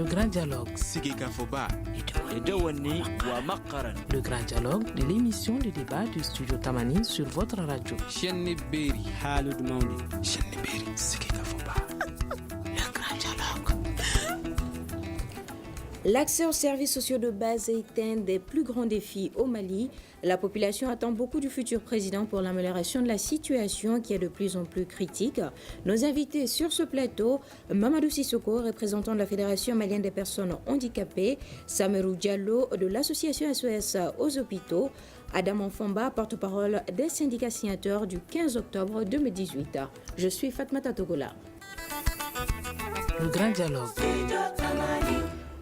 Le grand dialogue. Le grand dialogue de l'émission de débat du studio Tamani sur votre radio. Le grand dialogue. L'accès aux services sociaux de base est un des plus grands défis au Mali. La population attend beaucoup du futur président pour l'amélioration de la situation qui est de plus en plus critique. Nos invités sur ce plateau, Mamadou Sissoko, représentant de la Fédération malienne des personnes handicapées, Samerou Diallo de l'association SOS aux hôpitaux, Adam Fomba, porte-parole des syndicats signataires du 15 octobre 2018. Je suis Fatmata Togola. Le grand dialogue.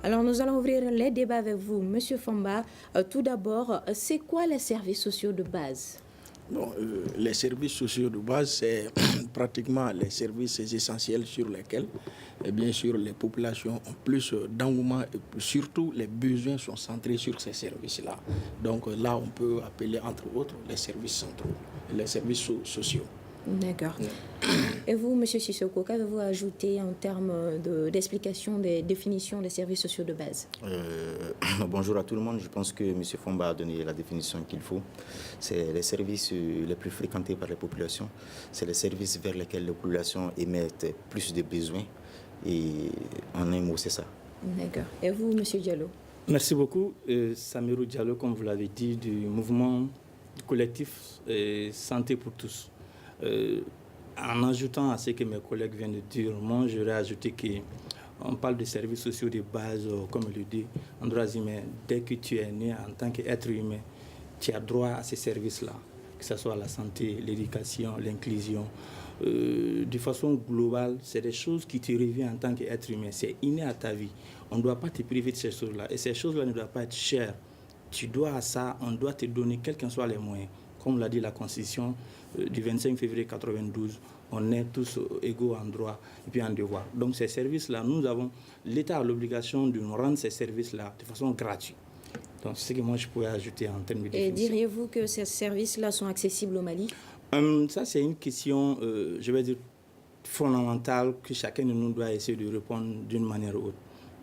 Alors, nous allons ouvrir les débats avec vous, Monsieur Fomba. Tout d'abord, c'est quoi les services sociaux de base? Les services sociaux de base, c'est pratiquement les services essentiels sur lesquels, bien sûr, les populations ont plus d'engouement et surtout les besoins sont centrés sur ces services-là. Donc là, on peut appeler entre autres les services centraux, les services sociaux. D'accord. Et vous, M. Sissoko, qu'avez-vous ajouté en termes d'explication des définitions des services sociaux de base? Bonjour à tout le monde. Je pense que M. Fomba a donné la définition qu'il faut. C'est les services les plus fréquentés par les populations. C'est les services vers lesquels les populations émettent plus de besoins. Et en un mot, c'est ça. D'accord. Et vous, M. Diallo? Merci beaucoup. Samerou Diallo, comme vous l'avez dit, du mouvement collectif Santé pour tous. En ajoutant à ce que mes collègues viennent de dire, moi j'aurais ajouté qu'on parle de services sociaux de base, comme je le dis, en droits humains. Dès que tu es né en tant qu'être humain, tu as droit à ces services-là, que ce soit la santé, l'éducation, l'inclusion. De façon globale, c'est des choses qui te reviennent en tant qu'être humain. C'est inné à ta vie. On ne doit pas te priver de ces choses-là. Et ces choses-là ne doivent pas être chères. Tu dois à ça, on doit te donner quels qu'en soient les moyens. Comme l'a dit la Constitution du 25 février 1992, on est tous égaux en droit et puis en devoir. Donc ces services-là, l'État a l'obligation de nous rendre ces services-là de façon gratuite. Donc c'est ce que moi je pourrais ajouter en termes de définition. Et diriez-vous que ces services-là sont accessibles au Mali? Ça c'est une question, je vais dire, fondamentale que chacun de nous doit essayer de répondre d'une manière ou autre.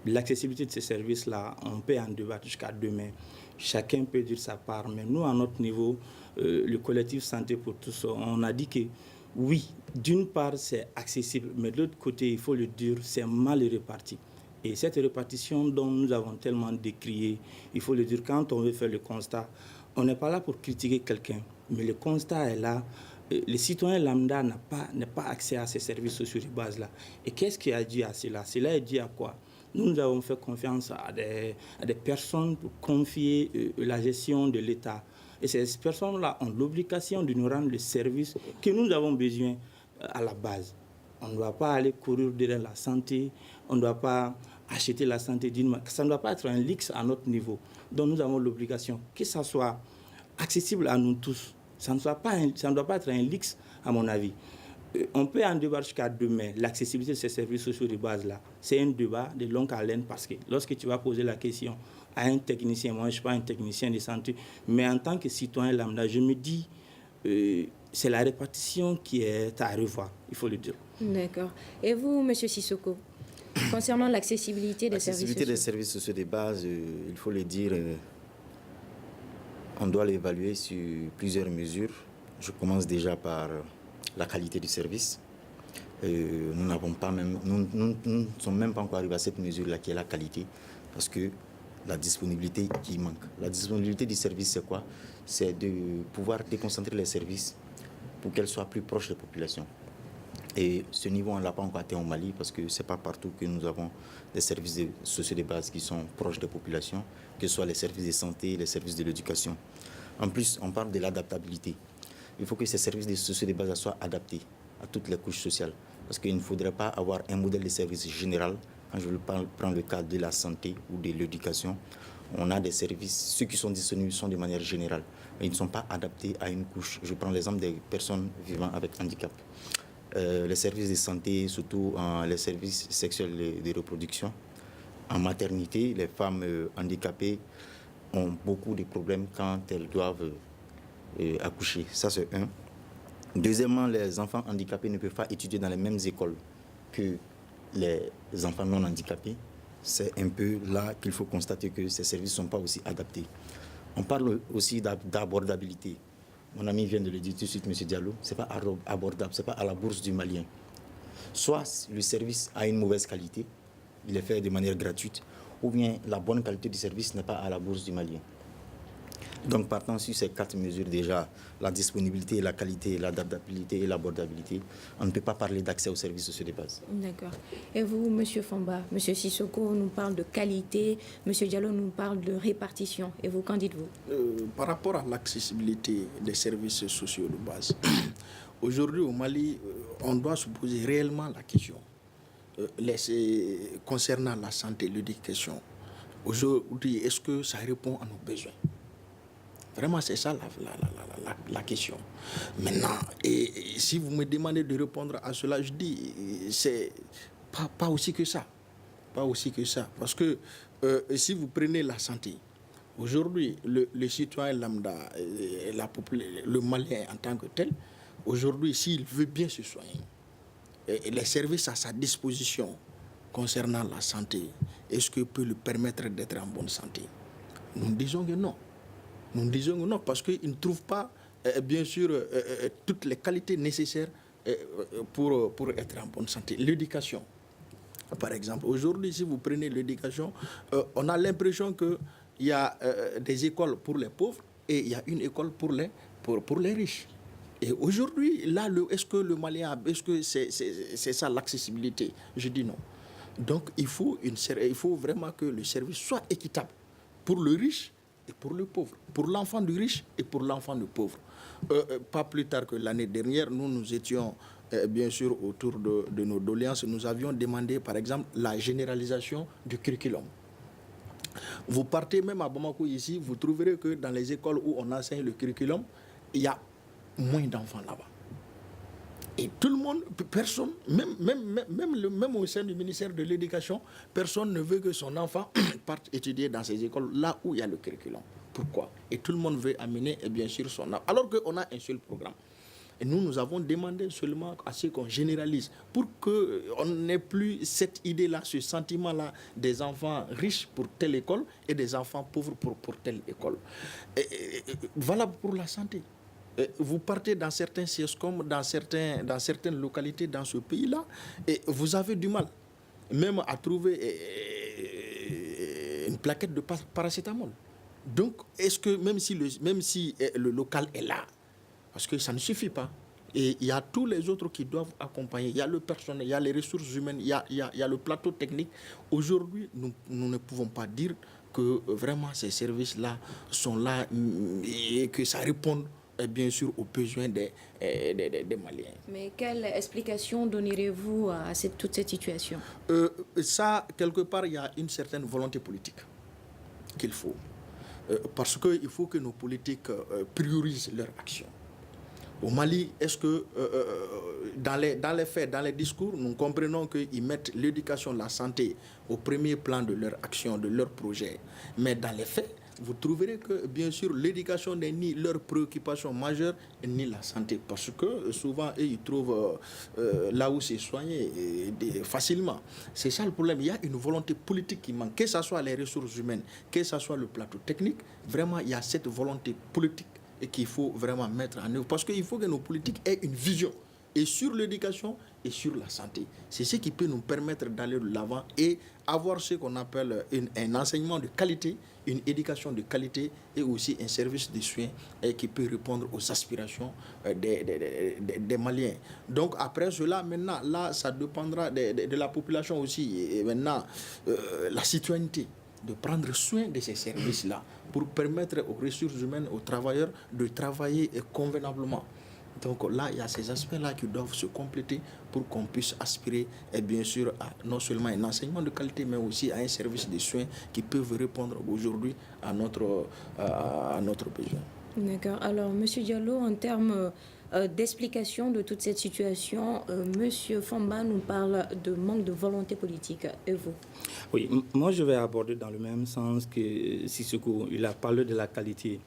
L'accessibilité de ces services-là, on peut en débattre jusqu'à demain. Chacun peut dire sa part, mais nous, à notre niveau, le collectif Santé pour tous, on a dit que oui, d'une part, c'est accessible, mais de l'autre côté, il faut le dire, c'est mal réparti. Et cette répartition dont nous avons tellement décrié, il faut le dire, quand on veut faire le constat, on n'est pas là pour critiquer quelqu'un, mais le constat est là. Les citoyens lambda n'ont pas accès à ces services sociaux de base-là. Et qu'est-ce qui a dit à cela? Cela est dit à quoi? Nous avons fait confiance à des personnes pour confier la gestion de l'État. Et ces personnes-là ont l'obligation de nous rendre le service que nous avons besoin à la base. On ne doit pas aller courir derrière la santé, on ne doit pas acheter la santé d'une manière. Ça ne doit pas être un luxe à notre niveau. Donc nous avons l'obligation que ça soit accessible à nous tous. Ça ne doit pas être un luxe, à mon avis. On peut en débattre jusqu'à demain. L'accessibilité de ces services sociaux de base-là, c'est un débat de longue haleine parce que lorsque tu vas poser la question à un technicien, moi je ne suis pas un technicien de santé, mais en tant que citoyen lambda, je me dis c'est la répartition qui est à revoir, il faut le dire. D'accord. Et vous, M. Sissoko, concernant l'accessibilité des services sociaux? L'accessibilité des services sociaux de base, il faut le dire, on doit l'évaluer sur plusieurs mesures. Je commence déjà par la qualité du service. Nous ne sommes même pas encore arrivés à cette mesure-là qui est la qualité, parce que la disponibilité qui manque. La disponibilité du service, c'est quoi? C'est de pouvoir déconcentrer les services pour qu'elles soient plus proches des populations. Et ce niveau, on ne l'a pas encore atteint au Mali, parce que ce n'est pas partout que nous avons des services sociaux de base qui sont proches des populations, que ce soit les services de santé, les services de l'éducation. En plus, on parle de l'adaptabilité. Il faut que ces services sociaux de base soient adaptés à toutes les couches sociales. Parce qu'il ne faudrait pas avoir un modèle de service général. Quand je prends le cas de la santé ou de l'éducation, on a des services, ceux qui sont disponibles sont de manière générale, mais ils ne sont pas adaptés à une couche. Je prends l'exemple des personnes vivant avec handicap. Les services de santé, surtout les services sexuels et de reproduction. En maternité, les femmes handicapées ont beaucoup de problèmes quand elles doivent accoucher. Ça, c'est un. Deuxièmement, les enfants handicapés ne peuvent pas étudier dans les mêmes écoles que les enfants non handicapés. c'est un peu là qu'il faut constater que ces services ne sont pas aussi adaptés. On parle aussi d'abordabilité. Mon ami vient de le dire tout de suite, M. Diallo, ce n'est pas abordable, ce n'est pas à la bourse du Malien. Soit le service a une mauvaise qualité, il est fait de manière gratuite, ou bien la bonne qualité du service n'est pas à la bourse du Malien. Donc, partant sur ces 4 mesures déjà, la disponibilité, la qualité, l'adaptabilité et l'abordabilité, on ne peut pas parler d'accès aux services sociaux de base. D'accord. Et vous, M. Famba, M. Sissoko nous parle de qualité, M. Diallo nous parle de répartition. Et vous, qu'en dites-vous? Par rapport à l'accessibilité des services sociaux de base, aujourd'hui au Mali, on doit se poser réellement la question concernant la santé, l'éducation. Aujourd'hui, est-ce que ça répond à nos besoins? Vraiment, c'est ça la question. Maintenant, et si vous me demandez de répondre à cela, je dis, c'est pas aussi que ça. Pas aussi que ça. Parce que si vous prenez la santé, aujourd'hui, le citoyen lambda, le Malien en tant que tel, aujourd'hui, s'il veut bien se soigner, les services à sa disposition concernant la santé, est-ce que peut lui permettre d'être en bonne santé? Nous disons que non. Nous disons que non, parce qu'il ne trouve pas, bien sûr, toutes les qualités nécessaires pour être en bonne santé. L'éducation, par exemple. Aujourd'hui, si vous prenez l'éducation, on a l'impression qu'il y a des écoles pour les pauvres et il y a une école pour les riches. Et aujourd'hui, là, est-ce que le Malien, est-ce que c'est ça l'accessibilité? Je dis non. Donc, il faut vraiment que le service soit équitable pour le riche et pour le pauvre, pour l'enfant du riche et pour l'enfant du pauvre. Pas plus tard que l'année dernière, nous étions bien sûr autour de nos doléances, nous avions demandé par exemple la généralisation du curriculum. Vous partez même à Bamako ici, vous trouverez que dans les écoles où on enseigne le curriculum, il y a moins d'enfants là-bas. Et tout le monde, personne, même au sein du ministère de l'Éducation, personne ne veut que son enfant parte étudier dans ces écoles là où il y a le curriculum. Pourquoi? Et tout le monde veut amener, bien sûr, son enfant. Alors qu'on a un seul programme. Et nous avons demandé seulement à ce qu'on généralise pour qu'on n'ait plus cette idée-là, ce sentiment-là des enfants riches pour telle école et des enfants pauvres pour telle école. Voilà pour la santé. Vous partez dans certains CIESCOM, dans certaines localités dans ce pays-là, et vous avez du mal même à trouver une plaquette de paracétamol. Donc, est-ce que même si le local est là, parce que ça ne suffit pas, et il y a tous les autres qui doivent accompagner, il y a le personnel, il y a les ressources humaines, il y a le plateau technique. Aujourd'hui, nous ne pouvons pas dire que vraiment ces services-là sont là et que ça répond bien sûr aux besoins des Maliens. Mais quelle explication donnerez-vous à toute cette situation? Ça, quelque part, il y a une certaine volonté politique qu'il faut. Parce qu'il faut que nos politiques priorisent leur action. Au Mali, est-ce que dans les faits, dans les discours, nous comprenons qu'ils mettent l'éducation, la santé au premier plan de leur action, de leur projet. Mais dans les faits, vous trouverez que, bien sûr, l'éducation n'est ni leur préoccupation majeure, ni la santé. Parce que souvent, ils trouvent là où c'est soigné facilement. C'est ça le problème. Il y a une volonté politique qui manque. Que ce soit les ressources humaines, que ce soit le plateau technique, vraiment, il y a cette volonté politique et qu'il faut vraiment mettre en œuvre. Parce qu'il faut que nos politiques aient une vision, et sur l'éducation et sur la santé. C'est ce qui peut nous permettre d'aller de l'avant et avoir ce qu'on appelle un enseignement de qualité, une éducation de qualité et aussi un service de soins qui peut répondre aux aspirations des Maliens. Donc après cela, maintenant, là, ça dépendra de la population aussi. Et maintenant, la citoyenneté, de prendre soin de ces services-là pour permettre aux ressources humaines, aux travailleurs de travailler convenablement. Donc là, il y a ces aspects-là qui doivent se compléter pour qu'on puisse aspirer, et bien sûr, à non seulement un enseignement de qualité, mais aussi à un service de soins qui peuvent répondre aujourd'hui à notre besoin. D'accord. Alors, M. Diallo, en termes d'explication de toute cette situation, M. Famba nous parle de manque de volonté politique. Et vous? Oui, moi je vais aborder dans le même sens que Sissoko. Il a parlé de la qualité.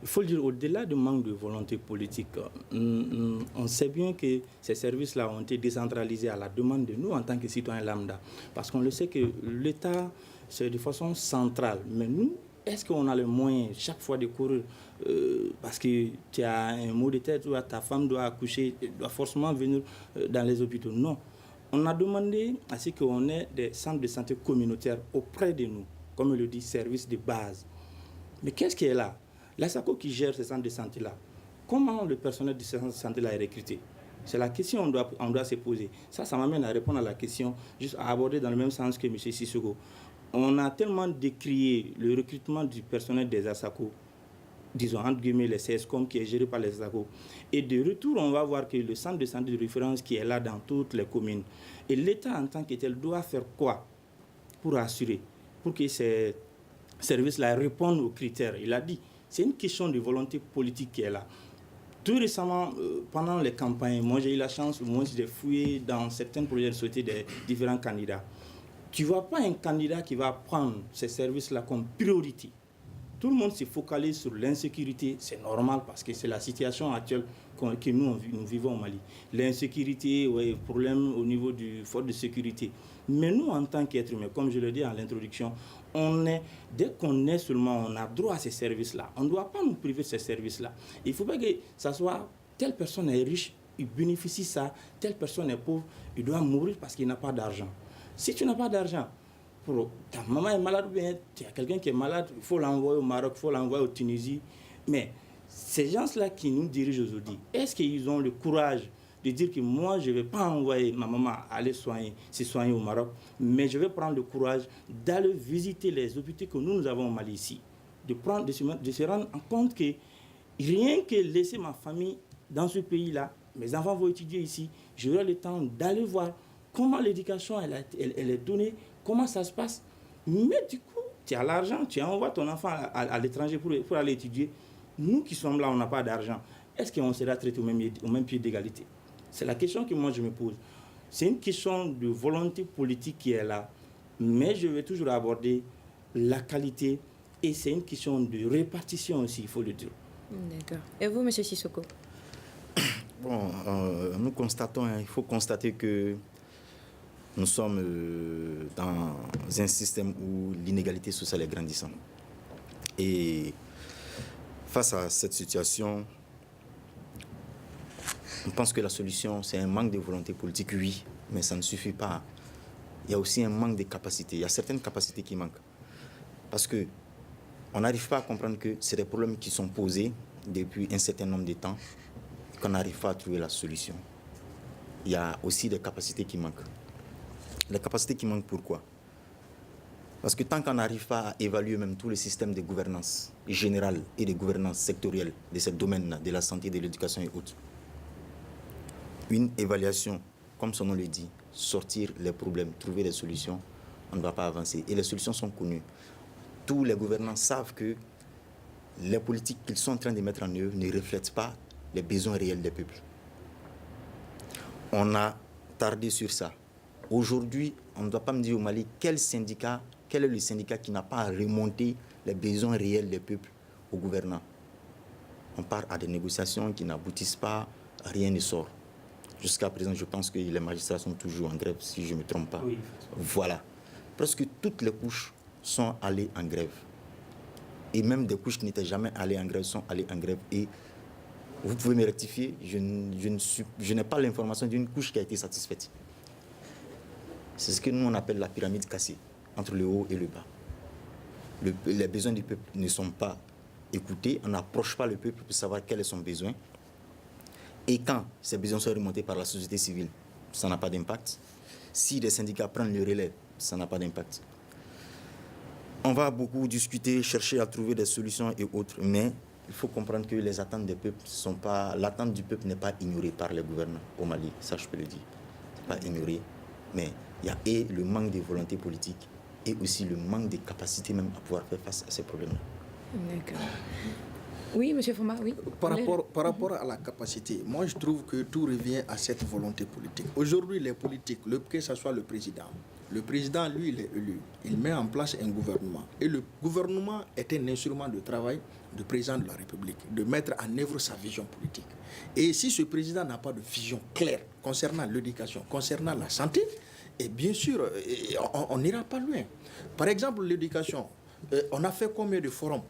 Il faut le dire, au-delà du manque de volonté politique, on sait bien que ces services-là ont été décentralisés à la demande de nous en tant que citoyens lambda. Parce qu'on le sait que l'État, c'est de façon centrale. Mais nous, est-ce qu'on a le moyen chaque fois de courir parce que tu as un mot de tête ou ta femme doit accoucher, doit forcément venir dans les hôpitaux? Non. On a demandé à ce qu'on ait des centres de santé communautaires auprès de nous, comme on le dit, services de base. Mais qu'est-ce qui est là? La SACO qui gère ces centres de santé-là, comment le personnel de ces centres de santé-là est recruté? C'est la question qu'on doit se poser. Ça m'amène à répondre à la question, juste à aborder dans le même sens que M. Sissoko. On a tellement décrié le recrutement du personnel des ASACO, disons entre guillemets les CSCOM qui est géré par les ASACO. Et de retour, on va voir que le centre de santé de référence qui est là dans toutes les communes. Et l'État en tant que tel doit faire quoi pour assurer, pour que ces services-là répondent aux critères? Il a dit, c'est une question de volonté politique qui est là. Tout récemment, pendant les campagnes, moi j'ai eu la chance, moi de fouiller dans certains projets de société des différents candidats. Tu ne vois pas un candidat qui va prendre ces services-là comme priorité. Tout le monde se focalise sur l'insécurité, c'est normal parce que c'est la situation actuelle que nous vivons au Mali. L'insécurité, ouais, problème au niveau du force de sécurité. Mais nous, en tant qu'êtres humains, comme je le dis en l'introduction, dès qu'on est seulement, on a droit à ces services-là. On ne doit pas nous priver de ces services-là. Il ne faut pas que ça soit telle personne est riche, il bénéficie ça, telle personne est pauvre, il doit mourir parce qu'il n'a pas d'argent. Si tu n'as pas d'argent, ta maman est malade, bien, tu as quelqu'un qui est malade, il faut l'envoyer au Maroc, il faut l'envoyer en Tunisie. Mais ces gens-là qui nous dirigent aujourd'hui, est-ce qu'ils ont le courage de dire que moi, je ne vais pas envoyer ma maman aller se soigner au Maroc, mais je vais prendre le courage d'aller visiter les hôpitaux que nous avons au Mali ici, de se rendre compte que rien que laisser ma famille dans ce pays-là, mes enfants vont étudier ici, j'aurai le temps d'aller voir comment l'éducation elle est donnée, comment ça se passe. Mais du coup, tu as l'argent, tu envoies ton enfant à l'étranger pour aller étudier. Nous qui sommes là, on n'a pas d'argent. Est-ce qu'on sera traité au même pied d'égalité? C'est la question que moi je me pose. C'est une question de volonté politique qui est là. Mais je vais toujours aborder la qualité et c'est une question de répartition aussi, il faut le dire. D'accord. Et vous, M. Sissoko? Bon, nous constatons, il faut constater que nous sommes dans un système où l'inégalité sociale est grandissante. Et face à cette situation, on pense que la solution, c'est un manque de volonté politique, oui, mais ça ne suffit pas. Il y a aussi un manque de capacité. Il y a certaines capacités qui manquent. Parce qu'on n'arrive pas à comprendre que c'est des problèmes qui sont posés depuis un certain nombre de temps, qu'on n'arrive pas à trouver la solution. Il y a aussi des capacités qui manquent. Les capacités qui manquent, pourquoi? Parce que tant qu'on n'arrive pas à évaluer même tous les systèmes de gouvernance générale et de gouvernance sectorielle de ce domaine-là, de la santé, de l'éducation et autres, une évaluation, comme son nom le dit, sortir les problèmes, trouver des solutions, on ne va pas avancer. Et les solutions sont connues. Tous les gouvernants savent que les politiques qu'ils sont en train de mettre en œuvre ne reflètent pas les besoins réels des peuples. On a tardé sur ça. Aujourd'hui, on ne doit pas me dire au Mali quel est le syndicat qui n'a pas remonté les besoins réels des peuples aux gouvernants. On part à des négociations qui n'aboutissent pas, rien ne sort. Jusqu'à présent, je pense que les magistrats sont toujours en grève, si je ne me trompe pas. Oui. Voilà. Presque toutes les couches sont allées en grève. Et même des couches qui n'étaient jamais allées en grève sont allées en grève. Et vous pouvez me rectifier, je n'ai pas l'information d'une couche qui a été satisfaite. C'est ce que nous on appelle la pyramide cassée, entre le haut et le bas. Les besoins du peuple ne sont pas écoutés, on n'approche pas le peuple pour savoir quel est son besoin. Et quand ces besoins sont remontés par la société civile, ça n'a pas d'impact. Si les syndicats prennent le relais, ça n'a pas d'impact. On va beaucoup discuter, chercher à trouver des solutions et autres, mais il faut comprendre que les attentes des peuples sont pas... L'attente du peuple n'est pas ignorée par les gouvernants au Mali, ça je peux le dire. C'est pas ignoré, mais il y a et le manque de volonté politique et aussi le manque de capacité même à pouvoir faire face à ces problèmes-là. D'accord. Oui, M. Foma, oui. Par rapport à la capacité, moi je trouve que tout revient à cette volonté politique. Aujourd'hui, les politiques, que ce soit le président, lui, il est élu. Il met en place un gouvernement. Et le gouvernement est un instrument de travail du président de la République, de mettre en œuvre sa vision politique. Et si ce président n'a pas de vision claire concernant l'éducation, concernant la santé, et bien sûr, on n'ira pas loin. Par exemple, l'éducation, on a fait combien de forums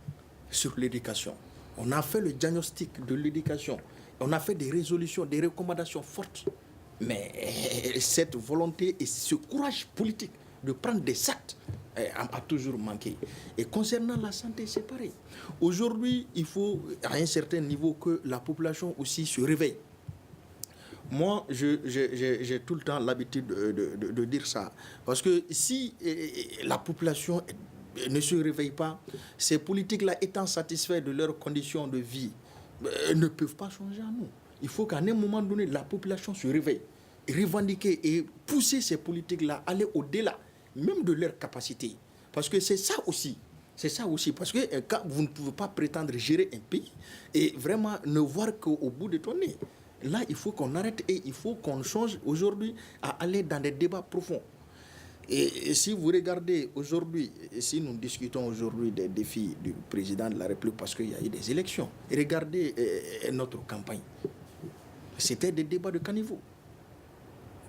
sur l'éducation? On a fait le diagnostic de l'éducation. On a fait des résolutions, des recommandations fortes. Mais cette volonté et ce courage politique de prendre des actes a toujours manqué. Et concernant la santé, c'est pareil. Aujourd'hui, il faut à un certain niveau que la population aussi se réveille. Moi, j'ai tout le temps l'habitude de dire ça. Parce que si la population ne se réveille pas, ces politiques-là étant satisfaits de leurs conditions de vie, ne peuvent pas changer à nous. Il faut qu'à un moment donné, la population se réveille, revendiquer et pousser ces politiques-là, aller au-delà, même de leurs capacités. Parce que c'est ça aussi. C'est ça aussi. Parce que quand vous ne pouvez pas prétendre gérer un pays et vraiment ne voir qu'au bout de ton nez. Là, il faut qu'on arrête et il faut qu'on change aujourd'hui à aller dans des débats profonds. Et si vous regardez aujourd'hui, si nous discutons aujourd'hui des défis du président de la République parce qu'il y a eu des élections, regardez notre campagne. C'était des débats de caniveau.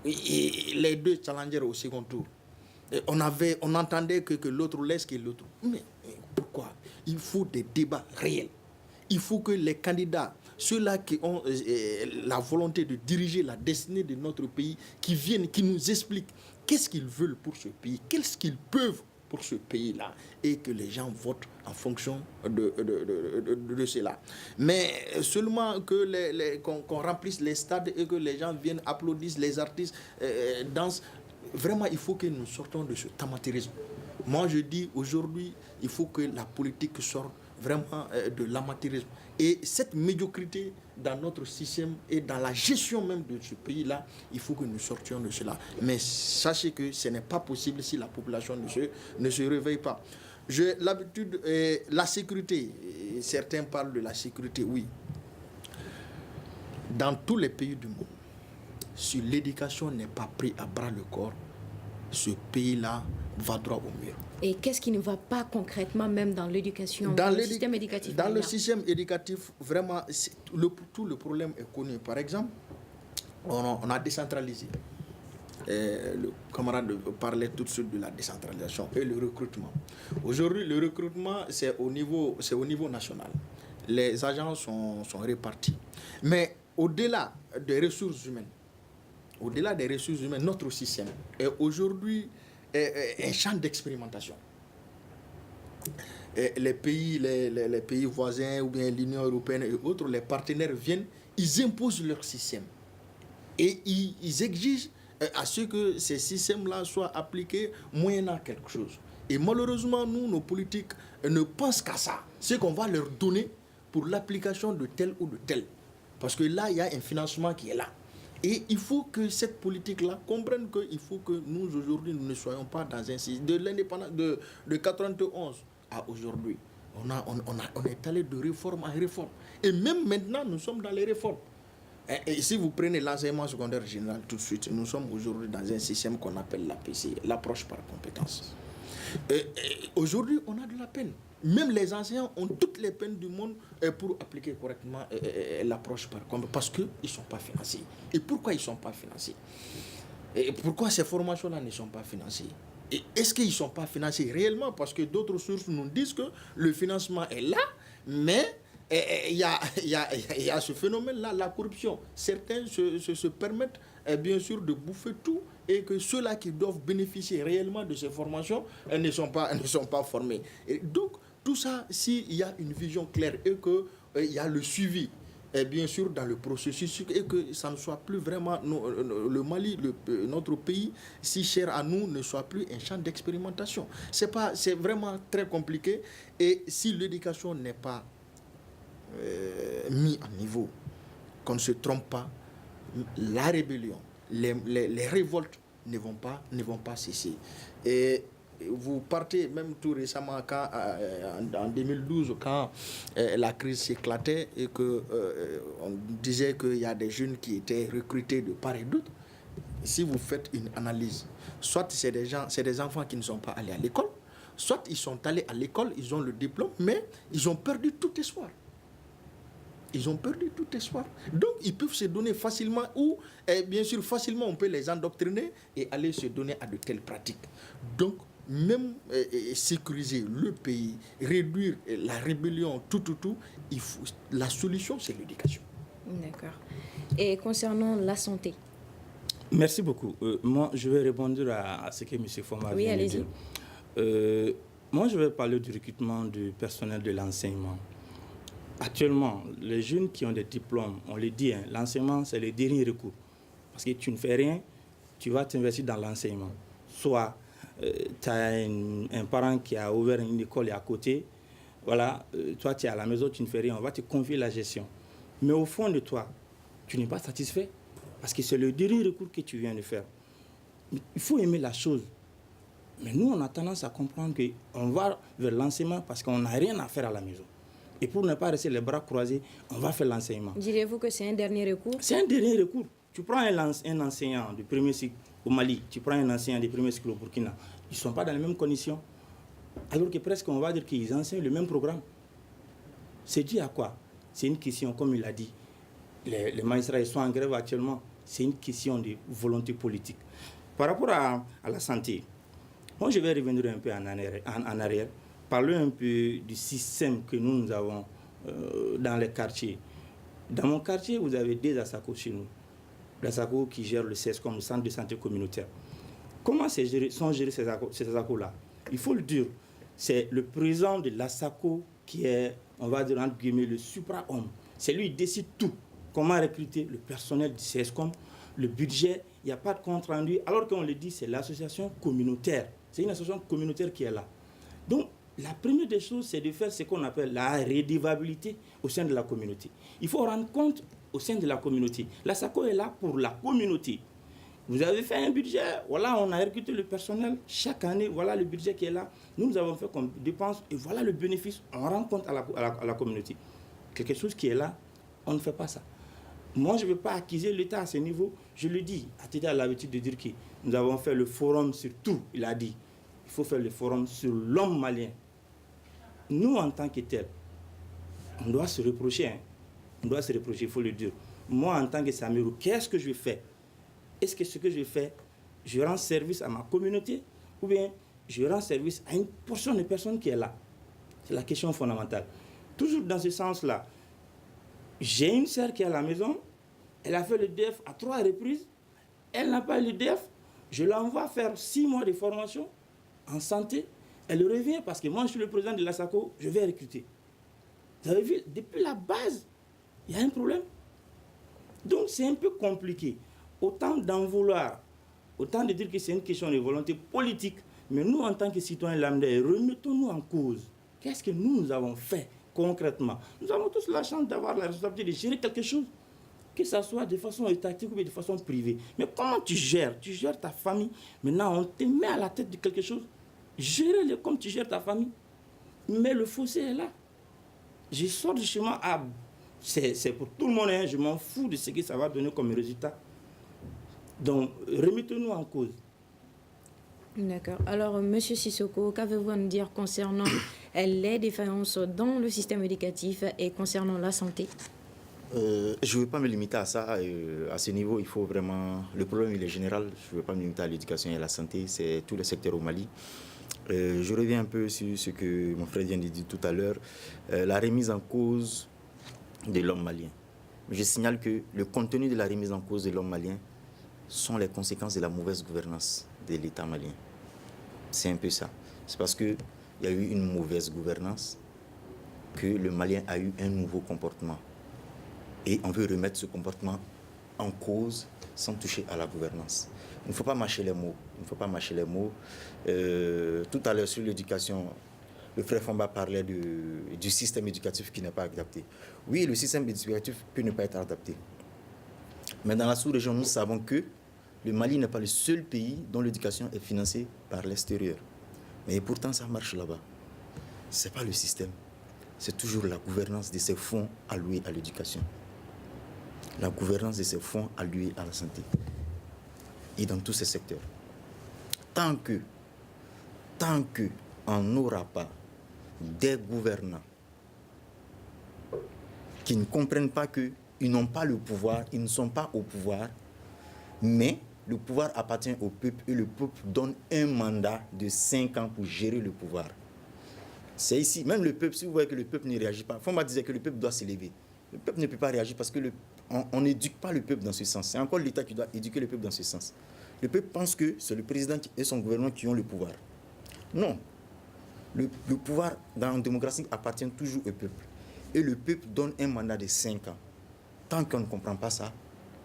Et les deux challengers au second tour. Et on entendait que l'autre laisse que l'autre. Mais pourquoi? Il faut des débats réels. Il faut que les candidats, ceux-là qui ont la volonté de diriger la destinée de notre pays, qui viennent, qui nous expliquent qu'est-ce qu'ils veulent pour ce pays, qu'est-ce qu'ils peuvent pour ce pays-là, et que les gens votent en fonction de cela. Mais seulement que qu'on remplisse les stades et que les gens viennent, applaudissent, les artistes dansent. Vraiment, il faut que nous sortons de ce amateurisme. Moi, je dis aujourd'hui, il faut que la politique sorte vraiment de l'amateurisme. Et cette médiocrité dans notre système et dans la gestion même de ce pays-là, il faut que nous sortions de cela. Mais sachez que ce n'est pas possible si la population ne se réveille pas. J'ai l'habitude, la sécurité, certains parlent de la sécurité, oui. Dans tous les pays du monde, si l'éducation n'est pas prise à bras le corps, ce pays-là va droit au mur. Et qu'est-ce qui ne va pas concrètement, même dans l'éducation, dans le système éducatif? Dans le système éducatif, vraiment, tout le problème est connu. Par exemple, on a décentralisé. Le camarade parlait tout de suite de la décentralisation et le recrutement. Aujourd'hui, le recrutement, c'est au niveau national. Les agents sont répartis. Mais au-delà des ressources humaines, notre système est aujourd'hui un champ d'expérimentation. Les pays voisins ou bien l'Union européenne et autres, les partenaires viennent, ils imposent leur système. Et ils exigent à ce que ces systèmes-là soient appliqués moyennant quelque chose. Et malheureusement, nos politiques ne pensent qu'à ça. Ce qu'on va leur donner pour l'application de tel ou de tel. Parce que là, il y a un financement qui est là. Et il faut que cette politique-là comprenne qu'il faut que nous, aujourd'hui, nous ne soyons pas dans un système. De l'indépendance de 91 à aujourd'hui, on est allé de réforme en réforme. Et même maintenant, nous sommes dans les réformes. Et si vous prenez l'enseignement secondaire général tout de suite, nous sommes aujourd'hui dans un système qu'on appelle l'APC, l'approche par compétence. Aujourd'hui, on a de la peine. Même les enseignants ont toutes les peines du monde pour appliquer correctement l'approche par compétence parce qu'ils ne sont pas financés. Et pourquoi ils ne sont pas financés? Et pourquoi ces formations-là ne sont pas financées? Et est-ce qu'ils ne sont pas financés réellement? Parce que d'autres sources nous disent que le financement est là, mais il y a ce phénomène-là, la corruption. Certains se permettent bien sûr de bouffer tout et que ceux-là qui doivent bénéficier réellement de ces formations ne sont pas formés. Et donc, tout ça, s'il y a une vision claire et qu'il y a le suivi, et bien sûr dans le processus, et que ça ne soit plus vraiment le Mali, notre pays, si cher à nous, ne soit plus un champ d'expérimentation. C'est vraiment très compliqué. Et si l'éducation n'est pas mis à niveau, qu'on ne se trompe pas, la rébellion, les révoltes ne vont pas cesser. Et vous partez même tout récemment en 2012 quand la crise s'éclatait et que on disait qu'il y a des jeunes qui étaient recrutés de part et d'autre. Si vous faites une analyse, soit c'est des enfants qui ne sont pas allés à l'école, soit ils sont allés à l'école, ils ont le diplôme, mais ils ont perdu tout espoir. Ils ont perdu tout espoir. Donc, ils peuvent se donner facilement ou, bien sûr, facilement, on peut les endoctriner et aller se donner à de telles pratiques. Donc, même sécuriser le pays, réduire la rébellion, tout, la solution, c'est l'éducation. D'accord. Et concernant la santé? Merci beaucoup. Moi, je vais répondre à ce que M. Foma vient de dire. Moi, je vais parler du recrutement du personnel de l'enseignement. Actuellement, les jeunes qui ont des diplômes, on le dit, l'enseignement, c'est le dernier recours. Parce que tu ne fais rien, tu vas t'investir dans l'enseignement. Soit tu as un parent qui a ouvert une école à côté, voilà, toi tu es à la maison, tu ne fais rien, on va te confier la gestion. Mais au fond de toi, tu n'es pas satisfait parce que c'est le dernier recours que tu viens de faire. Il faut aimer la chose. Mais nous, on a tendance à comprendre qu'on va vers l'enseignement parce qu'on n'a rien à faire à la maison. Et pour ne pas rester les bras croisés, on va faire l'enseignement. Diriez-vous que c'est un dernier recours? C'est un dernier recours. Tu prends un enseignant du premier cycle au Mali, tu prends un enseignant du premier cycle au Burkina, ils ne sont pas dans les mêmes conditions. Alors que presque on va dire qu'ils enseignent le même programme. C'est dû à quoi? C'est une question, comme il a dit, les magistrats sont en grève actuellement, c'est une question de volonté politique. Par rapport à la santé, moi je vais revenir un peu en arrière, parler un peu du système que nous avons dans les quartiers. Dans mon quartier, vous avez des ASACO chez nous. L'ASACO qui gère le CESCOM, le centre de santé communautaire. Comment sont gérés ces ASACO-là? Il faut le dire, c'est le président de l'ASACO qui est, on va dire entre guillemets, le supra-homme. C'est lui qui décide tout. Comment recruter le personnel du CESCOM, le budget, il n'y a pas de compte rendu. Alors qu'on le dit, c'est l'association communautaire. C'est une association communautaire qui est là. Donc, la première des choses, c'est de faire ce qu'on appelle la redevabilité au sein de la communauté. Il faut rendre compte au sein de la communauté. La SACO est là pour la communauté. Vous avez fait un budget, voilà, on a recruté le personnel. Chaque année, voilà le budget qui est là. Nous avons fait comme dépense et voilà le bénéfice. On rend compte à la communauté. Quelque chose qui est là, on ne fait pas ça. Moi, je ne veux pas accuser l'État à ce niveau. Je le dis, Athéda a l'habitude de dire que nous avons fait le forum sur tout. Il a dit, il faut faire le forum sur l'homme malien. Nous, en tant que tel, on doit se reprocher. On doit se reprocher, il faut le dire. Moi, en tant que Samirou, qu'est-ce que je fais? Est-ce que ce que je fais, je rends service à ma communauté ou bien je rends service à une portion de personnes qui est là? C'est la question fondamentale. Toujours dans ce sens-là, j'ai une sœur qui est à la maison, elle a fait le DEF à 3 reprises, elle n'a pas eu le DEF, je l'envoie faire 6 mois de formation en santé, elle revient parce que moi je suis le président de l'ASACO, je vais recruter. Vous avez vu, depuis la base, il y a un problème. Donc c'est un peu compliqué. Autant d'en vouloir, autant de dire que c'est une question de volonté politique, mais nous en tant que citoyens lambda, remettons-nous en cause. Qu'est-ce que nous avons fait concrètement? Nous avons tous la chance d'avoir la responsabilité de gérer quelque chose, que ce soit de façon étatique ou de façon privée. Mais comment tu gères? Tu gères ta famille. Maintenant, on te met à la tête de quelque chose. Gère-le comme tu gères ta famille. Mais le fossé est là. Je sors de chez moi, c'est pour tout le monde, hein, je m'en fous de ce que ça va donner comme résultat. Donc, remettons-nous en cause. D'accord. Alors, M. Sissoko, qu'avez-vous à nous dire concernant les défaillances dans le système éducatif et concernant la santé? Je ne veux pas me limiter à ça. À ce niveau, il faut vraiment... Le problème, il est général. Je ne veux pas me limiter à l'éducation et à la santé. C'est tout le secteur au Mali. Je reviens un peu sur ce que mon frère vient de dire tout à l'heure. La remise en cause de l'homme malien. Je signale que le contenu de la remise en cause de l'homme malien sont les conséquences de la mauvaise gouvernance de l'État malien. C'est un peu ça. C'est parce qu'il y a eu une mauvaise gouvernance que le Malien a eu un nouveau comportement. Et on veut remettre ce comportement en cause sans toucher à la gouvernance. Il ne faut pas mâcher les mots. Il ne faut pas mâcher les mots. Tout à l'heure sur l'éducation, le frère Fomba parlait du système éducatif qui n'est pas adapté. Oui, le système éducatif peut ne pas être adapté. Mais dans la sous-région, nous savons que le Mali n'est pas le seul pays dont l'éducation est financée par l'extérieur. Mais pourtant, ça marche là-bas. Ce n'est pas le système. C'est toujours la gouvernance de ces fonds alloués à l'éducation. La gouvernance de ces fonds alloués à la santé. Et dans tous ces secteurs. Tant qu'on n'aura pas des gouvernants qui ne comprennent pas qu'ils n'ont pas le pouvoir, ils ne sont pas au pouvoir, mais le pouvoir appartient au peuple et le peuple donne un mandat de 5 ans pour gérer le pouvoir. C'est ici, même le peuple, si vous voyez que le peuple ne réagit pas, Foma disait que le peuple doit s'élever. Le peuple ne peut pas réagir parce qu'on n'éduque pas le peuple dans ce sens. C'est encore l'État qui doit éduquer le peuple dans ce sens. Le peuple pense que c'est le président et son gouvernement qui ont le pouvoir. Non. Le pouvoir dans la démocratie appartient toujours au peuple. Et le peuple donne un mandat de 5 ans. Tant qu'on ne comprend pas ça,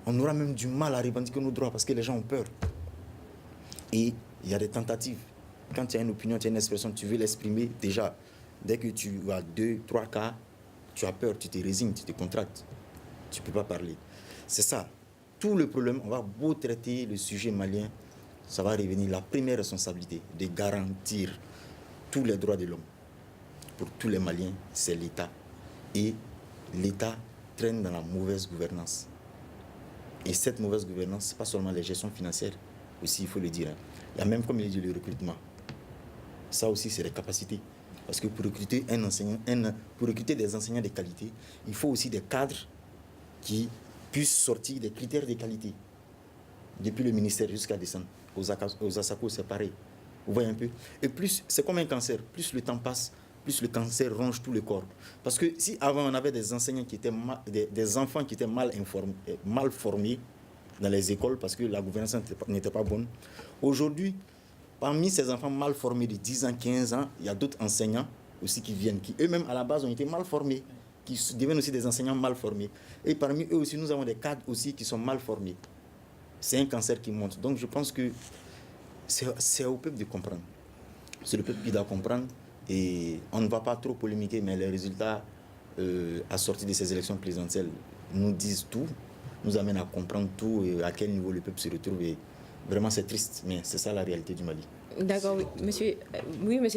on aura même du mal à revendiquer nos droits parce que les gens ont peur. Et il y a des tentatives. Quand tu as une opinion, tu as une expression, tu veux l'exprimer, déjà, dès que tu as 2, 3 cas, tu as peur, tu te résignes, tu te contractes. Tu ne peux pas parler. C'est ça. Tout le problème, on va beau traiter le sujet malien, ça va revenir. La première responsabilité de garantir tous les droits de l'homme. Pour tous les Maliens, c'est l'État. Et l'État traîne dans la mauvaise gouvernance. Et cette mauvaise gouvernance, ce n'est pas seulement les gestions financières, aussi il faut le dire. Il y a même, comme il dit, le recrutement. Ça aussi, c'est les capacités. Parce que pour recruter un enseignant, pour recruter des enseignants de qualité, il faut aussi des cadres qui puissent sortir des critères de qualité. Depuis le ministère jusqu'à descendre. Aux ASACO, c'est pareil. Vous voyez un peu. Et plus, c'est comme un cancer. Plus le temps passe, plus le cancer ronge tout le corps. Parce que si avant on avait des enseignants qui étaient des enfants qui étaient mal formés dans les écoles parce que la gouvernance n'était pas bonne, aujourd'hui, parmi ces enfants mal formés de 10 ans, 15 ans, il y a d'autres enseignants aussi qui viennent, qui eux-mêmes à la base ont été mal formés, qui deviennent aussi des enseignants mal formés. Et parmi eux aussi, nous avons des cadres aussi qui sont mal formés. C'est un cancer qui monte. Donc je pense que c'est au peuple de comprendre. C'est le peuple qui doit comprendre. Et on ne va pas trop polémiquer, mais les résultats à sortir de ces élections présidentielles nous disent tout, nous amènent à comprendre tout et à quel niveau le peuple se retrouve. Et vraiment, c'est triste, mais c'est ça la réalité du Mali. D'accord, oui. Monsieur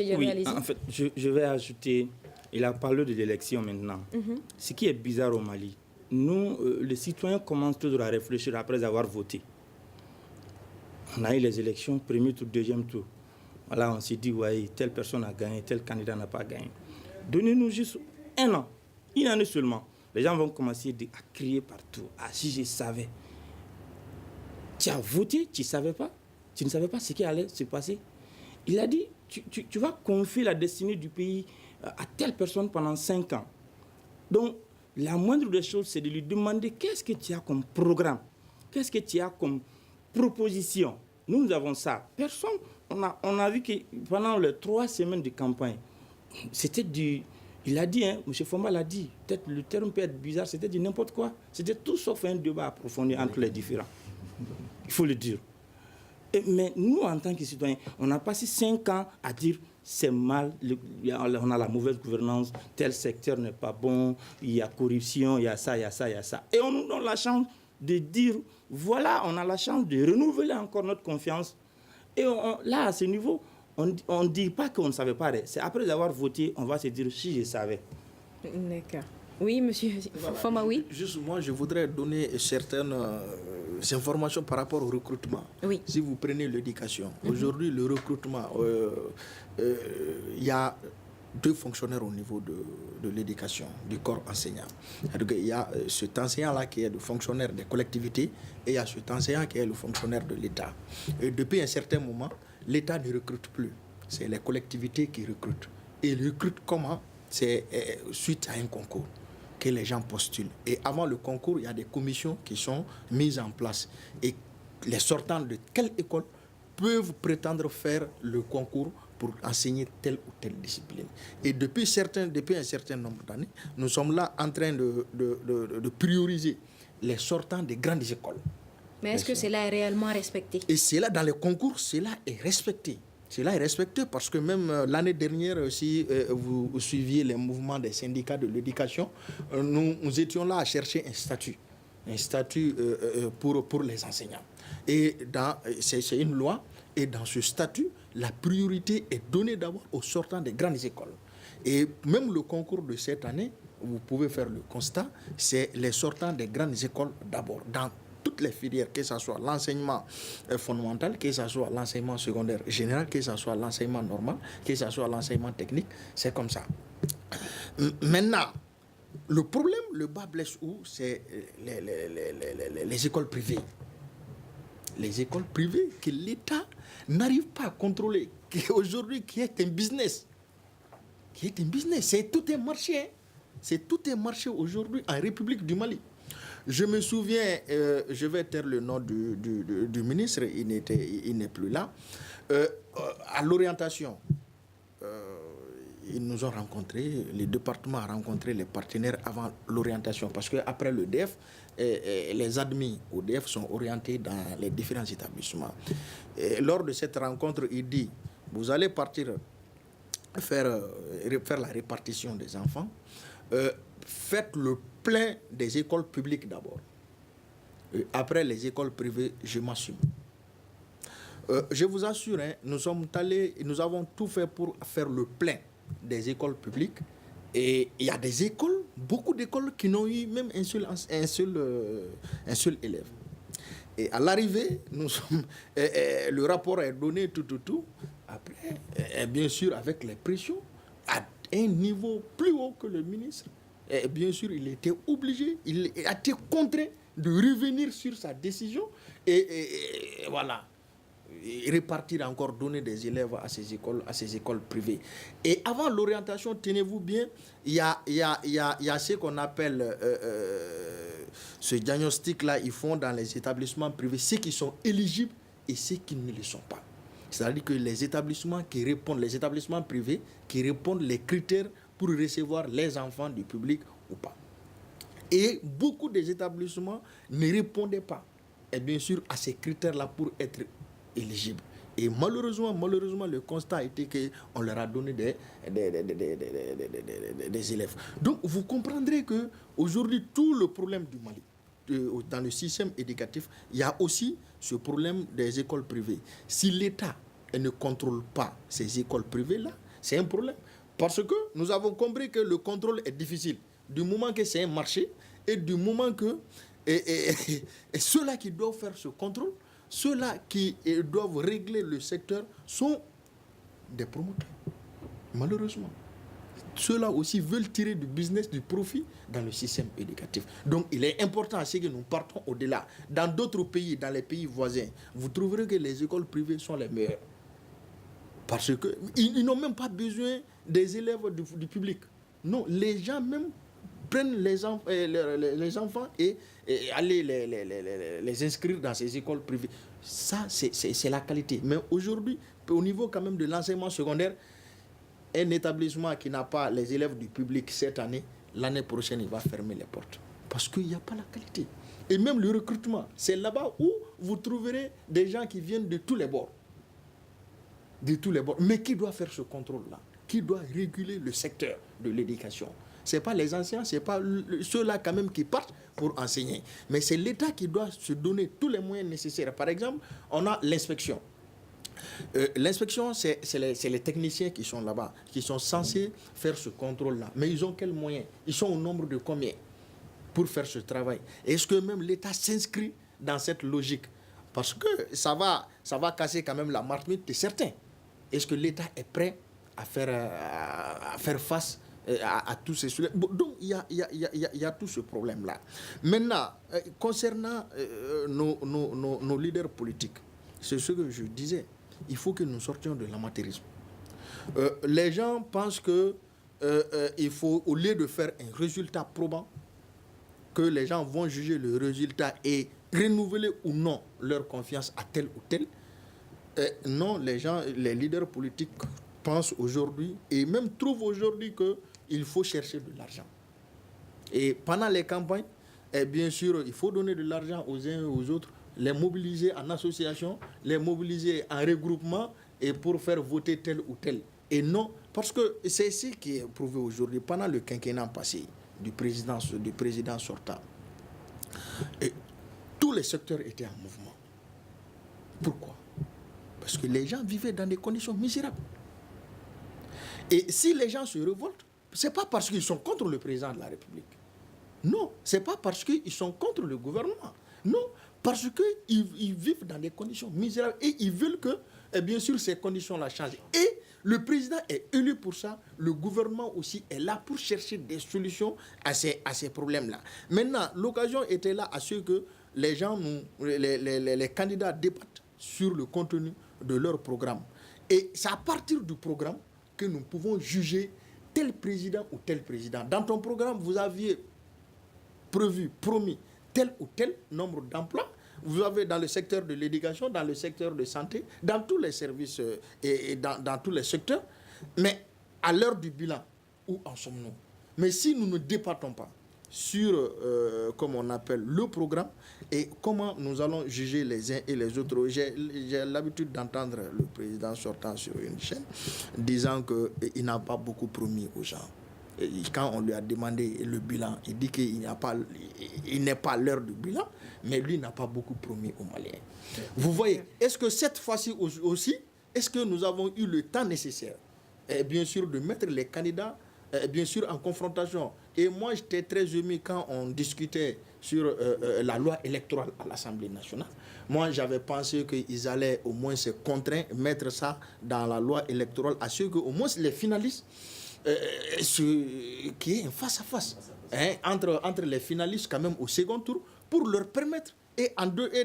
Diallo, oui, allez-y. En fait, je vais ajouter, il a parlé de l'élection maintenant. Ce qui est bizarre au Mali, nous, les citoyens commencent toujours à réfléchir après avoir voté. On a eu les élections, premier tour, deuxième tour. Voilà, on s'est dit, ouais, telle personne a gagné, tel candidat n'a pas gagné. Donnez-nous juste 1 an, 1 année seulement. Les gens vont commencer à crier partout. Ah, si je savais. Tu as voté, tu ne savais pas. Tu ne savais pas ce qui allait se passer. Il a dit, tu vas confier la destinée du pays à telle personne pendant 5 ans. Donc, la moindre des choses, c'est de lui demander qu'est-ce que tu as comme programme, qu'est-ce que tu as comme proposition. Nous avons ça. Personne, on a vu que pendant les 3 semaines de campagne, c'était du... Il a dit, hein, M. Foma l'a dit, peut-être le terme peut être bizarre, c'était du n'importe quoi. C'était tout sauf un débat approfondi entre les différents. Il faut le dire. Mais nous, en tant que citoyens, on a passé 5 ans à dire c'est mal, on a la mauvaise gouvernance, tel secteur n'est pas bon, il y a corruption, il y a ça, il y a ça, il y a ça. Et on nous donne la chance de dire, voilà, on a la chance de renouveler encore notre confiance. Et là, à ce niveau, on ne dit pas qu'on ne savait pas. C'est après avoir voté, on va se dire si je savais. D'accord. Oui, monsieur Foma, oui. Juste moi, je voudrais donner certaines informations par rapport au recrutement. Oui. Si vous prenez l'éducation, aujourd'hui, le recrutement, il y a 2 fonctionnaires au niveau de l'éducation, du corps enseignant. Il y a cet enseignant-là qui est le fonctionnaire des collectivités et il y a cet enseignant qui est le fonctionnaire de l'État. Et depuis un certain moment, l'État ne recrute plus. C'est les collectivités qui recrutent. Et ils recrutent comment? C'est suite à un concours que les gens postulent. Et avant le concours, il y a des commissions qui sont mises en place. Et les sortants de quelle école peuvent prétendre faire le concours pour enseigner telle ou telle discipline. Et depuis un certain nombre d'années, nous sommes là en train de prioriser les sortants des grandes écoles. Mais est-ce que cela est réellement respecté? Et cela, dans les concours, cela est respecté. Cela est respecté parce que même l'année dernière, si vous suiviez les mouvements des syndicats de l'éducation, nous étions là à chercher un statut pour les enseignants. Et c'est une loi, et dans ce statut, la priorité est donnée d'abord aux sortants des grandes écoles. Et même le concours de cette année, vous pouvez faire le constat, c'est les sortants des grandes écoles d'abord, dans toutes les filières, que ce soit l'enseignement fondamental, que ce soit l'enseignement secondaire général, que ce soit l'enseignement normal, que ce soit l'enseignement technique, c'est comme ça. Maintenant, le problème, le bas blesse où, c'est les écoles privées. Les écoles privées que l'État n'arrive pas à contrôler, aujourd'hui qui est un business. C'est tout un marché. Hein. C'est tout un marché aujourd'hui en République du Mali. Je me souviens, je vais taire le nom du ministre, il n'est plus là. À l'orientation, ils nous ont rencontrés, le département a rencontré les partenaires avant l'orientation, parce qu'après le DEF, les admis au DEF sont orientés dans les différents établissements. Et lors de cette rencontre, il dit, vous allez partir faire la répartition des enfants, faites le plein des écoles publiques d'abord. Après les écoles privées, je m'assume. Je vous assure, hein, nous avons tout fait pour faire le plein des écoles publiques. Et il y a des écoles, beaucoup d'écoles qui n'ont eu même un seul élève. Et à l'arrivée, le rapport est donné tout. Après, bien sûr, avec les pressions, à un niveau plus haut que le ministre, et bien sûr, il était obligé, il a été contraint de revenir sur sa décision et voilà, et répartir encore, donner des élèves à ces écoles privées. Et avant l'orientation, tenez-vous bien, il y a ce qu'on appelle ce diagnostic-là, ils font dans les établissements privés, ceux qui sont éligibles et ceux qui ne le sont pas. C'est-à-dire que les établissements privés qui répondent les critères pour recevoir les enfants du public ou pas. Et beaucoup des établissements ne répondaient pas, et bien sûr, à ces critères-là pour être éligibles. Et malheureusement, le constat a été qu'on leur a donné des élèves. Donc, vous comprendrez qu'aujourd'hui, tout le problème du Mali, dans le système éducatif, il y a aussi ce problème des écoles privées. Si l'État ne contrôle pas ces écoles privées-là, c'est un problème. Parce que nous avons compris que le contrôle est difficile. Du moment que c'est un marché et du moment que ceux-là qui doivent faire ce contrôle, ceux-là qui doivent régler le secteur sont des promoteurs. Malheureusement. Ceux-là aussi veulent tirer du business, du profit dans le système éducatif. Donc, il est important que nous partons au-delà. Dans d'autres pays, dans les pays voisins, vous trouverez que les écoles privées sont les meilleures. Parce qu'ils n'ont même pas besoin des élèves du public. Non, les gens même prennent les enfants et aller les inscrire dans ces écoles privées. Ça, c'est la qualité. Mais aujourd'hui, au niveau quand même de l'enseignement secondaire, un établissement qui n'a pas les élèves du public cette année, l'année prochaine, il va fermer les portes. Parce qu'il n'y a pas la qualité. Et même le recrutement, c'est là-bas où vous trouverez des gens qui viennent de tous les bords. De tous les bords. Mais qui doit faire ce contrôle-là? Qui doit réguler le secteur de l'éducation? Ce n'est pas les anciens, ce n'est pas ceux-là quand même qui partent pour enseigner. Mais c'est l'État qui doit se donner tous les moyens nécessaires. Par exemple, on a l'inspection. L'inspection, c'est les techniciens qui sont là-bas, qui sont censés faire ce contrôle-là. Mais ils ont quels moyens? Ils sont au nombre de combien pour faire ce travail? Est-ce que même l'État s'inscrit dans cette logique? Parce que ça va casser quand même la marmite de certains. Est-ce que l'État est prêt à faire face à tous ces sujets? Donc, il y a tout ce problème-là. Maintenant, concernant nos leaders politiques, c'est ce que je disais. Il faut que nous sortions de l'amateurisme. Les gens pensent que il faut, au lieu de faire un résultat probant, que les gens vont juger le résultat et renouveler ou non leur confiance à tel ou tel. Non, les leaders politiques pensent aujourd'hui et même trouvent aujourd'hui qu'il faut chercher de l'argent. Et pendant les campagnes, bien sûr, il faut donner de l'argent aux uns et aux autres, les mobiliser en association, les mobiliser en regroupement et pour faire voter tel ou tel. Et non, parce que c'est ce qui est prouvé aujourd'hui, pendant le quinquennat passé du président sortant. Et tous les secteurs étaient en mouvement. Pourquoi? Parce que les gens vivaient dans des conditions misérables. Et si les gens se révoltent, ce n'est pas parce qu'ils sont contre le président de la République. Non, ce n'est pas parce qu'ils sont contre le gouvernement. Non, parce qu'ils vivent dans des conditions misérables et ils veulent que, bien sûr, ces conditions-là changent. Et le président est élu pour ça. Le gouvernement aussi est là pour chercher des solutions à ces problèmes-là. Maintenant, l'occasion était là à ce que les gens, les candidats débattent sur le contenu de leur programme. Et c'est à partir du programme que nous pouvons juger tel président ou tel président. Dans ton programme, vous aviez promis tel ou tel nombre d'emplois. Vous avez dans le secteur de l'éducation, dans le secteur de santé, dans tous les services et dans tous les secteurs. Mais à l'heure du bilan, où en sommes-nous? Mais si nous ne débattons pas sur, comme on appelle, le programme et comment nous allons juger les uns et les autres. J'ai l'habitude d'entendre le président sortant sur une chaîne disant qu'il n'a pas beaucoup promis aux gens. Et quand on lui a demandé le bilan, il dit qu'il n'est pas l'heure du bilan, mais lui n'a pas beaucoup promis aux Maliens. Vous voyez, est-ce que cette fois-ci aussi, est-ce que nous avons eu le temps nécessaire, bien sûr, de mettre les candidats, bien sûr, en confrontation? Et moi, j'étais très ému quand on discutait sur la loi électorale à l'Assemblée nationale. Moi, j'avais pensé qu'ils allaient au moins se contraindre, mettre ça dans la loi électorale, à ce qu'au moins les finalistes, qui est un face-à-face entre les finalistes quand même au second tour, pour leur permettre, et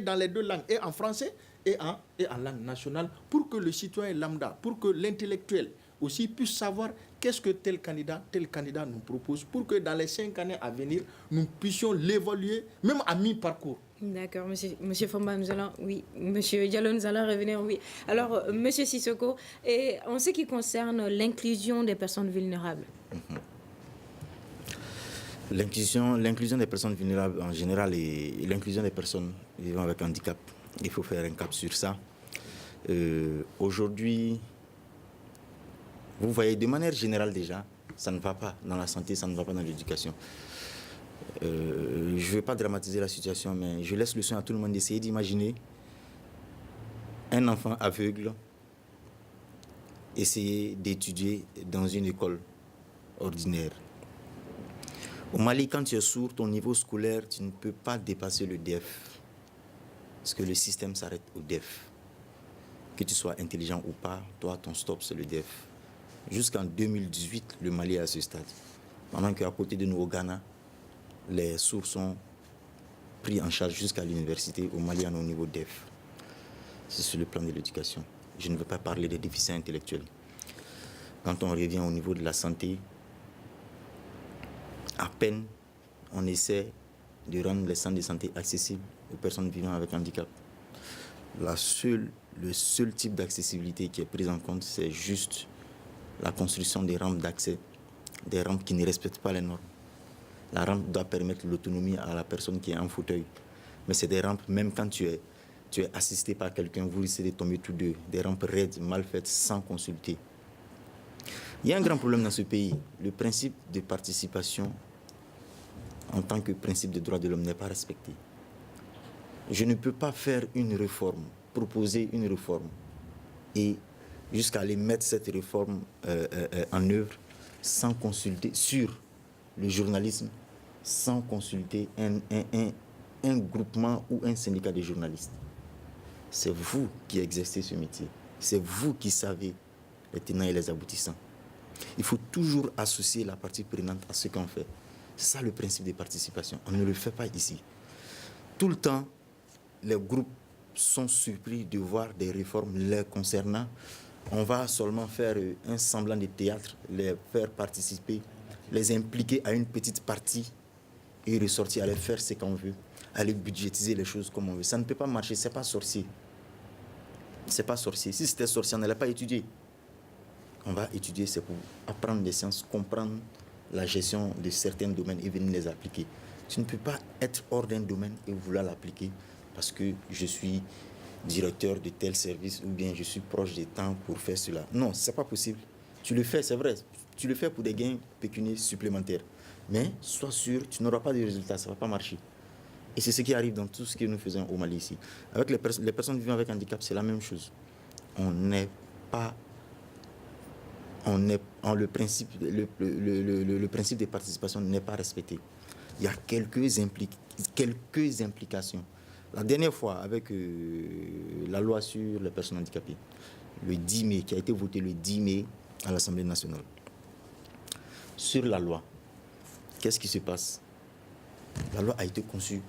dans les deux langues, et en français et en langue nationale, pour que le citoyen lambda, pour que l'intellectuel aussi puisse savoir qu'est-ce que tel candidat nous propose, pour que dans les 5 années à venir, nous puissions l'évaluer, même à mi-parcours. D'accord, monsieur Fomba, monsieur Diallo, nous allons revenir, oui. Alors, monsieur Sissoko, et en ce qui concerne l'inclusion des personnes vulnérables. L'inclusion des personnes vulnérables en général et l'inclusion des personnes vivant avec handicap, il faut faire un cap sur ça. Aujourd'hui, vous voyez, de manière générale déjà, ça ne va pas dans la santé, ça ne va pas dans l'éducation. Je ne veux pas dramatiser la situation, mais je laisse le soin à tout le monde d'essayer d'imaginer un enfant aveugle essayer d'étudier dans une école ordinaire. Au Mali, quand tu es sourd, ton niveau scolaire, tu ne peux pas dépasser le DEF. Parce que le système s'arrête au DEF. Que tu sois intelligent ou pas, toi, ton stop, c'est le DEF. Jusqu'en 2018, le Mali est à ce stade. Pendant qu'à côté de nous, au Ghana, les sourds sont pris en charge jusqu'à l'université. Au Mali, on est au niveau DEF. C'est sur le plan de l'éducation. Je ne veux pas parler des déficits intellectuels. Quand on revient au niveau de la santé, à peine on essaie de rendre les centres de santé accessibles aux personnes vivant avec handicap. Le seul type d'accessibilité qui est pris en compte, c'est juste la construction des rampes d'accès, des rampes qui ne respectent pas les normes. La rampe doit permettre l'autonomie à la personne qui est en fauteuil. Mais c'est des rampes, même quand tu es assisté par quelqu'un, vous risquez de tomber tous deux. Des rampes raides, mal faites, sans consulter. Il y a un grand problème dans ce pays. Le principe de participation en tant que principe de droit de l'homme n'est pas respecté. Je ne peux pas faire une réforme, proposer une réforme et jusqu'à aller mettre cette réforme en œuvre sans consulter sur le journalisme, sans consulter un groupement ou un syndicat de journalistes. C'est vous qui exercez ce métier. C'est vous qui savez les tenants et les aboutissants. Il faut toujours associer la partie prenante à ce qu'on fait. C'est ça le principe de participation. On ne le fait pas ici. Tout le temps, les groupes sont surpris de voir des réformes les concernant. On va seulement faire un semblant de théâtre, les faire participer, les impliquer à une petite partie et ressortir, aller faire ce qu'on veut, aller budgétiser les choses comme on veut. Ça ne peut pas marcher, c'est pas sorcier. C'est pas sorcier. Si c'était sorcier, on n'allait pas étudier. On va étudier, c'est pour apprendre des sciences, comprendre la gestion de certains domaines et venir les appliquer. Tu ne peux pas être hors d'un domaine et vouloir l'appliquer parce que je suis directeur de tel service ou bien je suis proche des temps pour faire cela. Non, ce n'est pas possible. Tu le fais, c'est vrai. Tu le fais pour des gains pécuniaires supplémentaires. Mais sois sûr, tu n'auras pas de résultats, ça ne va pas marcher. Et c'est ce qui arrive dans tout ce que nous faisons au Mali ici. Avec les personnes vivant avec handicap, c'est la même chose. le principe de participation n'est pas respecté. Il y a quelques implications. La dernière fois, avec la loi sur les personnes handicapées, le 10 mai, qui a été votée le 10 mai à l'Assemblée nationale, sur la loi, qu'est-ce qui se passe? La loi a été conçue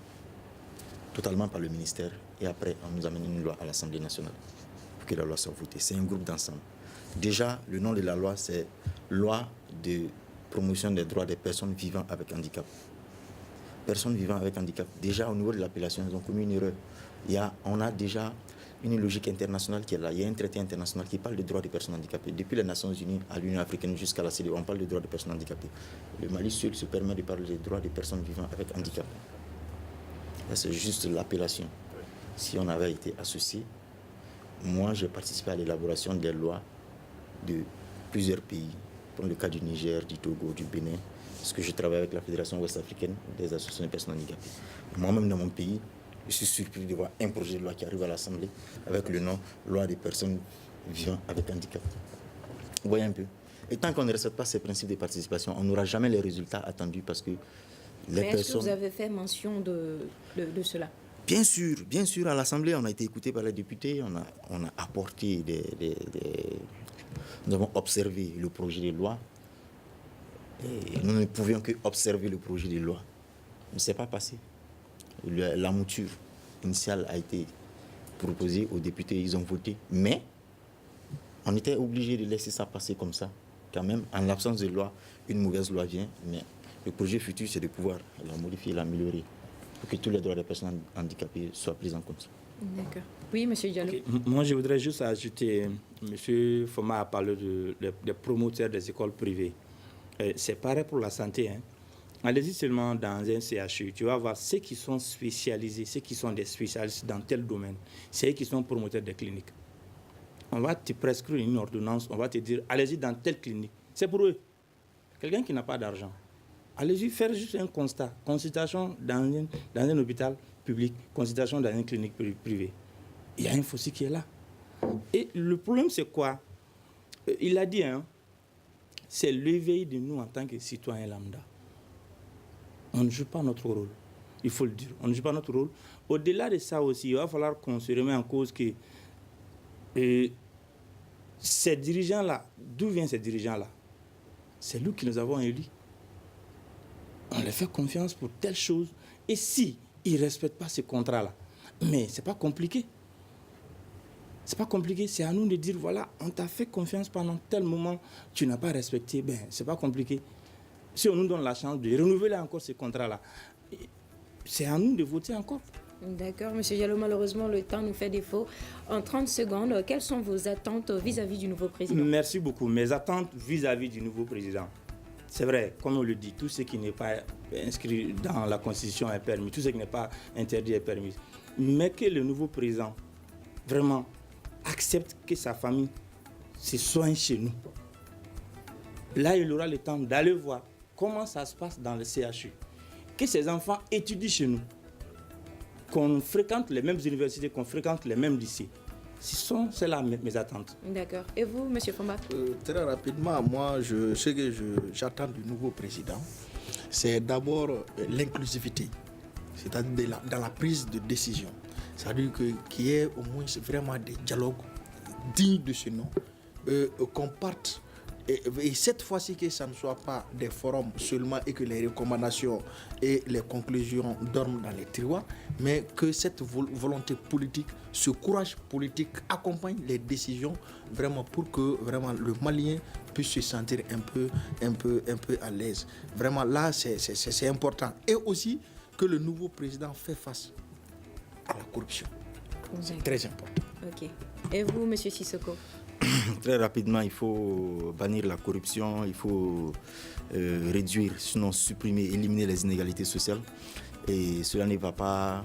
totalement par le ministère et après, on nous amène une loi à l'Assemblée nationale pour que la loi soit votée. C'est un groupe d'ensemble. Déjà, le nom de la loi, c'est Loi de promotion des droits des personnes vivant avec handicap. Personnes vivant avec handicap. Déjà, au niveau de l'appellation, ils ont commis une erreur. On a déjà une logique internationale qui est là. Il y a un traité international qui parle des droits des personnes handicapées. Depuis les Nations Unies à l'Union africaine jusqu'à la CEDEAO, on parle des droits des personnes handicapées. Le Mali seul se permet de parler des droits des personnes vivant avec handicap. Là, c'est juste l'appellation. Si on avait été associé, moi, j'ai participé à l'élaboration des lois de plusieurs pays, comme le cas du Niger, du Togo, du Bénin, parce que je travaille avec la Fédération ouest-africaine des associations de personnes handicapées. Moi-même, dans mon pays, je suis surpris de voir un projet de loi qui arrive à l'Assemblée avec le nom Loi des personnes vivant avec handicap. Vous voyez un peu. Et tant qu'on ne respecte pas ces principes de participation, on n'aura jamais les résultats attendus parce que les personnes... Est-ce que vous avez fait mention de cela? Bien sûr, à l'Assemblée, on a été écouté par les députés, on a apporté nous avons observé le projet de loi et nous ne pouvions que observer le projet de loi. Mais ce n'est pas passé. La mouture initiale a été proposée aux députés, ils ont voté, mais on était obligé de laisser ça passer comme ça. Quand même, en l'absence de loi, une mauvaise loi vient, mais le projet futur, c'est de pouvoir la modifier, l'améliorer, pour que tous les droits des personnes handicapées soient pris en compte. D'accord. Oui, M. Diallo. Okay. Moi, je voudrais juste ajouter, M. Foma a parlé des promoteurs des écoles privées. C'est pareil pour la santé. Allez-y seulement dans un CHU, tu vas voir ceux qui sont spécialisés, ceux qui sont des spécialistes dans tel domaine, c'est eux qui sont promoteurs des cliniques. On va te prescrire une ordonnance, on va te dire, allez-y dans telle clinique. C'est pour eux. Quelqu'un qui n'a pas d'argent, allez-y faire juste un constat. Consultation dans un hôpital public, consultation dans une clinique privée. Il y a un fossé qui est là. Et le problème, c'est quoi? Il a dit, c'est l'éveil de nous en tant que citoyens lambda. On ne joue pas notre rôle. Il faut le dire. On ne joue pas notre rôle. Au-delà de ça aussi, il va falloir qu'on se remette en cause que ces dirigeants-là, d'où viennent ces dirigeants-là? C'est nous qui nous avons élus. On leur fait confiance pour telle chose. Et si ils ne respectent pas ce contrat-là, mais ce n'est pas compliqué. C'est pas compliqué, c'est à nous de dire, voilà, on t'a fait confiance pendant tel moment, tu n'as pas respecté, ben, c'est pas compliqué. Si on nous donne la chance de renouveler encore ce contrat-là, c'est à nous de voter encore. D'accord, M. Diallo, malheureusement, le temps nous fait défaut. En 30 secondes, quelles sont vos attentes vis-à-vis du nouveau président? Merci beaucoup. Mes attentes vis-à-vis du nouveau président, c'est vrai, comme on le dit, tout ce qui n'est pas inscrit dans la Constitution est permis, tout ce qui n'est pas interdit est permis. Mais que le nouveau président, vraiment, accepte que sa famille se soigne chez nous. Là, il aura le temps d'aller voir comment ça se passe dans le CHU. Que ses enfants étudient chez nous. Qu'on fréquente les mêmes universités, qu'on fréquente les mêmes lycées. C'est là mes attentes. D'accord. Et vous, M. Fomba? Très rapidement, moi, ce que j'attends du nouveau président, c'est d'abord l'inclusivité, c'est-à-dire dans la prise de décision. C'est-à-dire qu'il y ait au moins vraiment des dialogues dignes de ce nom, qu'on parte. Et cette fois-ci, que ça ne soit pas des forums seulement et que les recommandations et les conclusions dorment dans les tiroirs, mais que cette volonté politique, ce courage politique accompagne les décisions vraiment pour que vraiment le Malien puisse se sentir un peu à l'aise. Vraiment là, c'est important. Et aussi que le nouveau président fait face à la corruption. C'est très important. Ok. Et vous, M. Sissoko? Très rapidement, il faut bannir la corruption, il faut réduire, sinon supprimer, éliminer les inégalités sociales. Et cela ne va pas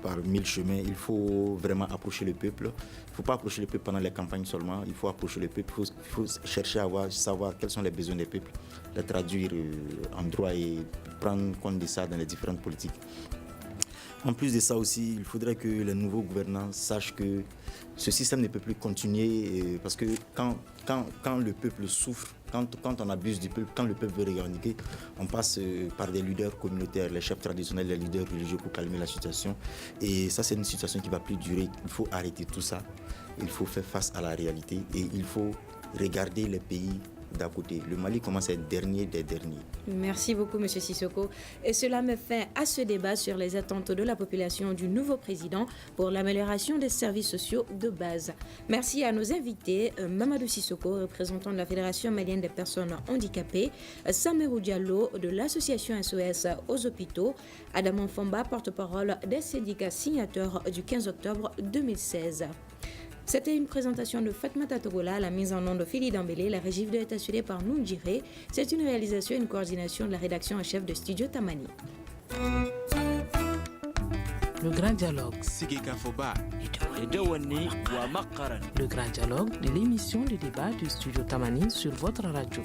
par mille chemins. Il faut vraiment approcher le peuple. Il ne faut pas approcher le peuple pendant les campagnes seulement. Il faut approcher le peuple. Il faut chercher à savoir quels sont les besoins des peuples, les traduire en droit et prendre compte de ça dans les différentes politiques. En plus de ça aussi, il faudrait que les nouveaux gouvernants sachent que ce système ne peut plus continuer parce que quand le peuple souffre, quand on abuse du peuple, quand le peuple veut revendiquer, on passe par des leaders communautaires, les chefs traditionnels, les leaders religieux pour calmer la situation. Et ça, c'est une situation qui ne va plus durer. Il faut arrêter tout ça. Il faut faire face à la réalité et il faut regarder les pays d'à côté. Le Mali commence à être dernier des derniers. Merci beaucoup, M. Sissoko. Et cela met fin à ce débat sur les attentes de la population du nouveau président pour l'amélioration des services sociaux de base. Merci à nos invités, Mamadou Sissoko, représentant de la Fédération malienne des personnes handicapées, Samerou Diallo de l'association SOS aux hôpitaux, Adam Fomba, porte-parole des syndicats signataires du 15 octobre 2016. C'était une présentation de Fatmata Togola, la mise en onde de Fili Dambélé, la régie vidéo est assurée par Noundjiré. C'est une réalisation et une coordination de la rédaction en chef de Studio Tamani. Le grand dialogue. Le grand dialogue de l'émission de débat du Studio Tamani sur votre radio.